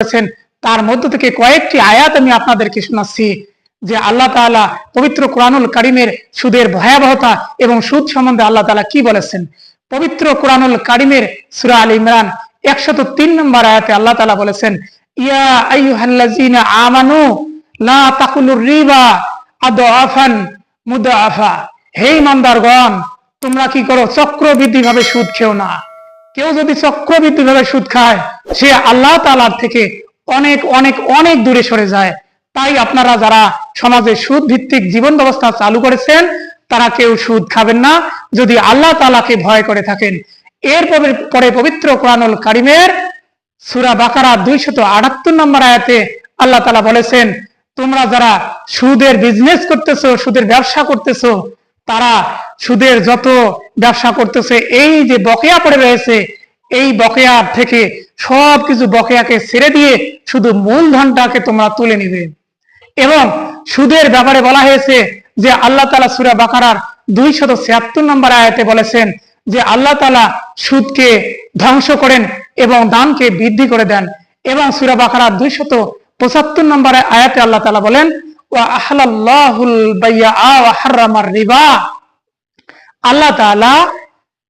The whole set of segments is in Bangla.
বলেছেন। তার মধ্য থেকে কয়েকটি আয়াত আমি আপনাদেরকে শোনাচ্ছি যে আল্লাহ তাআলা পবিত্র কোরআনুল কারীমের সুদের ভয়াবহতা এবং সুদ সম্বন্ধে আল্লাহ তাআলা কি বলেছেন। পবিত্র কোরআনুল কারীমের সূরা আল ইমরান 103 নম্বর আয়াতে আল্লাহ তাআলা বলেছেন, ইয়া আইয়ুহাল্লাযীনা আমানু লা তাকুলুর রিবা আদআফান মুদাআফা। হে ঈমানদারগণ, তোমরা কি করো? চক্রবৃদ্ধি ভাবে সুদ খেও না। কেউ যদি চক্রবৃদ্ধি ভাবে সুদ খায়, সে আল্লাহ তাআলার থেকে অনেক অনেক অনেক দূরে সরে যায়। তাই আপনারা যারা সমাজে সুদ ভিত্তিক জীবন ব্যবস্থা চালু করেছেন, তারা কেউ সুদ খাবেন না যদি আল্লাহ তাআলাকে ভয় করে থাকেন। এর পরে পবিত্র কোরআনুল কারীমের সূরা বাকারা 278 নম্বর আয়াতে আল্লাহ তাআলা বলেছেন, তোমরা যারা সুদের বিজনেস করতেছো, সুদের ব্যবসা করতেছো, তারা সুদের যত ব্যবসা করতেছে, এই যে বকেয়া পড়ে রয়েছে, এই বকেয়া থেকে সবকিছু বকেয়াকে ছেড়ে দিয়ে শুধু মূলধনটাকে তোমরা তুলে নিবে। এবং সুদের ব্যাপারে বলা হয়েছে যে আল্লাহ তাআলা সূরা বাকারার 276 নম্বর আয়াতে বলেছেন যে আল্লাহ তাআলা সুদকে ধ্বংস করেন এবং দানকে বৃদ্ধি করে দেন। এবং সূরা বাকারার 275 নম্বর আয়াতে আল্লাহ তাআলা বলেন, ওয়া আহাল্লাহুল বাইয়া ওয়া হারামার রিবা। আল্লাহ তাআলা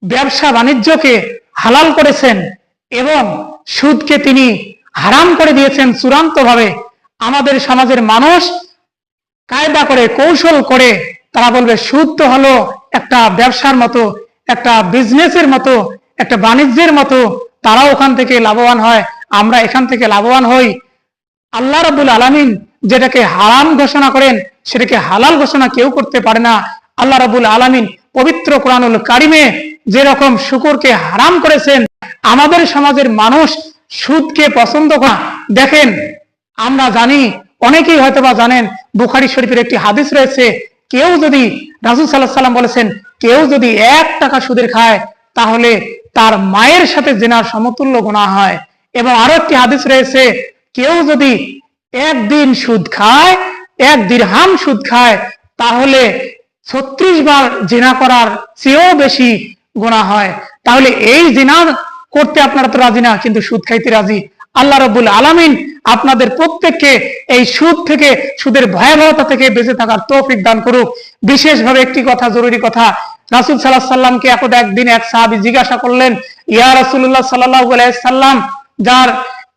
ব্যবসা বাণিজ্যকে হালাল করেছেন এবং সুদকে তিনি হারাম করে দিয়েছেন চূড়ান্তভাবে। আমাদের সমাজের মানুষ কায়দা করে, কৌশল করে তারা বলবে সুদ তো হলো একটা ব্যবসার মতো, একটা বিজনেসের মতো, একটা বাণিজ্যের মতো, তারা ওখান থেকে লাভবান হয়, আমরা এখান থেকে লাভবান হই। আল্লাহ রাব্বুল আলামিন যেটাকে হারাম ঘোষণা করেন, সেটাকে হালাল ঘোষণা কেউ করতে পারে না। আল্লাহ রাব্বুল আলামিন পবিত্র কোরআনুল কারীমে যেরকম শুকরকে হারাম করেছেন, আমাদের সমাজের মানুষ সুদকে পছন্দ করে। দেখেন, আমরা জানি, অনেকেই হয়তোবা জানেন, বুখারী শরীফের একটি হাদিস রয়েছে, কেউ যদি, রাসূল সাল্লাল্লাহু আলাইহি ওয়াসাল্লাম বলেছেন, কেউ যদি 1 টাকা সুদের খায়, তাহলে তার মায়ের সাথে জিনার সমতুল্য গুনাহ হয়। এবং আরো একটি হাদিস রয়েছে, কেউ যদি 1 দিন সুদ খায়, 1 দিরহাম সুদ খায়, তাহলে 36 বার জিনা করার চেয়েও বেশি গুনাহ হয়। তাহলে এই জিনা করতে আপনারা তো রাজি না, কিন্তু সুদ খাইতে রাজি। আল্লাহ রাব্বুল আলামিন আপনাদের প্রত্যেককে এই সুদ থেকে, সুদের ভয়াবহতা থেকে বেঁচে থাকার তৌফিক দান করুক। বিশেষভাবে একটি কথা, জরুরি কথা, রাসূল সাল্লাল্লাহু আলাইহি সাল্লামকে একদিন এক সাহাবী জিজ্ঞাসা করলেন, ইয়া রাসূলুল্লাহ সাল্লাল্লাহু আলাইহি সাল্লাম, যার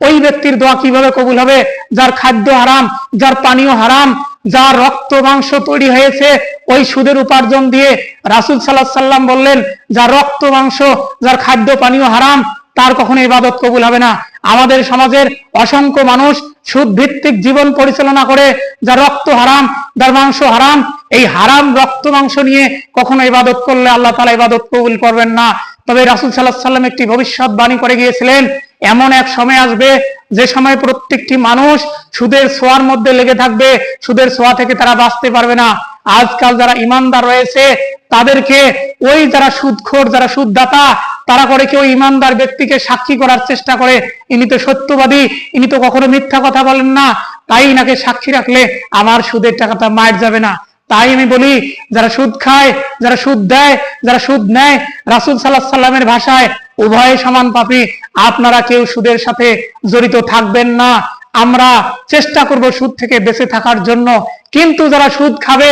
ওই ব্যক্তির দোয়া কিভাবে কবুল হবে যার খাদ্য হারাম, যার পানীয় হারাম, যার রক্ত মাংস তৈরি হয়েছে ওই সুদের উপার্জন দিয়ে? রাসূল সাল্লাল্লাহু আলাইহি সাল্লাম বললেন, যার রক্ত মাংস, যার খাদ্য পানীয় হারাম, তার কখনো ইবাদত কবুল হবে না। আমাদের সমাজের অসংখ্য মানুষ সুদ ভিত্তিক জীবন পরিচালনা করে, যার রক্ত হারাম, যার মাংস হারাম, এই হারাম রক্ত মাংস নিয়ে কখনো ইবাদত করলে আল্লাহ তাআলা ইবাদত কবুল করবেন না। তবে রাসূল সাল্লাল্লাহু আলাইহি সাল্লাম একটি ভবিষ্যৎবাণী করে গিয়েছিলেন, এমন এক সময় আসবে যে সময় প্রত্যেকটি মানুষ সুদের ছোঁয়ার মধ্যে লেগে থাকবে, সুদের ছোঁয়া থেকে তারা বাঁচতে পারবে না। আজকাল যারা ইমানদার রয়েছে, তাদেরকে ওই যারা সুদখোর, যারা সুদদাতা, তারা করে কেউ ইমানদার ব্যক্তিকে সাক্ষী করার চেষ্টা করে, ইনি তো সত্যবাদী, ইনি তো কখনো মিথ্যা কথা বলেন না, তাই ইনাকে সাক্ষী রাখলে আমার সুদের টাকাটা মার যাবে না। তাই আমি বলি, যারা সুদ খায়, যারা সুদ দেয়, যারা সুদ নেয়, রাসূল সাল্লাল্লাহু আলাইহি সাল্লামের ভাষায় উভয় সমান পাপী। আপনারা কেউ সুদের সাথে জড়িত থাকবেন না। আমরা চেষ্টা করব সুদ থেকে বেঁচে থাকার জন্য, কিন্তু যারা সুদ খাবে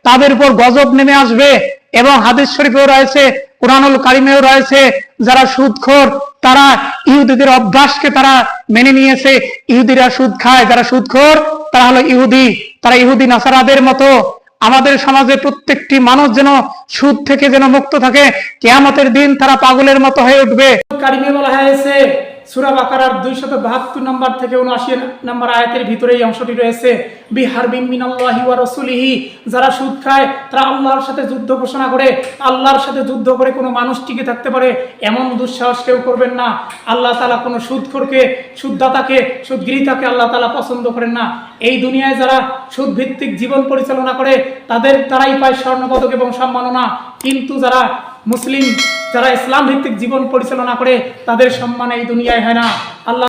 তাদের উপর গজব নেমে আসবে। এবং হাদিস শরীফেও রয়েছে, কোরআনুল কারীমেও রয়েছে, যারা সুদখোর, তারা ইহুদিদের অভ্যাসকে তারা মেনে নিয়েছে। ইহুদিরা সুদ খায়, যারা সুদখোর তারা হলো ইহুদি, তারা ইহুদি নাসারাদের মতো। আমাদের সমাজে প্রত্যেকটি মানুষ যেন সুদ থেকে যেন মুক্ত থাকে, কিয়ামতের দিন তারা পাগলের মতো হয়ে উঠবে। কারীমে বলা হয়েছে, সূরা বাকারার 272 নম্বর থেকে 79 নম্বর আয়াতের ভিতরে এই অংশটি রয়েছে, বিহারবিন মিনাল্লাহি ওয়া রাসূলিহি। যারা সুদ খায় তারা আল্লাহর সাথে যুদ্ধ ঘোষণা করে, আল্লাহর সাথে যুদ্ধ করে কোনো মানুষ টিকে থাকতে পারে এমন দুঃসাহস কেউ করবেন না। আল্লাহ তাআলা কোনো সুদখোরকে, সুদদাতাকে, সুদগৃহীতাকে আল্লাহ তাআলা পছন্দ করেন না। এই দুনিয়ায় যারা সুদ ভিত্তিক জীবন পরিচালনা করে তারাই পায় স্বর্ণপদক এবং সম্মাননা, কিন্তু যারা মুসলিম, যারা ইসলাম ভিত্তিক জীবন পরিচালনা করে, তাদের সম্মান এই দুনিয়ায় হয় না। আল্লাহ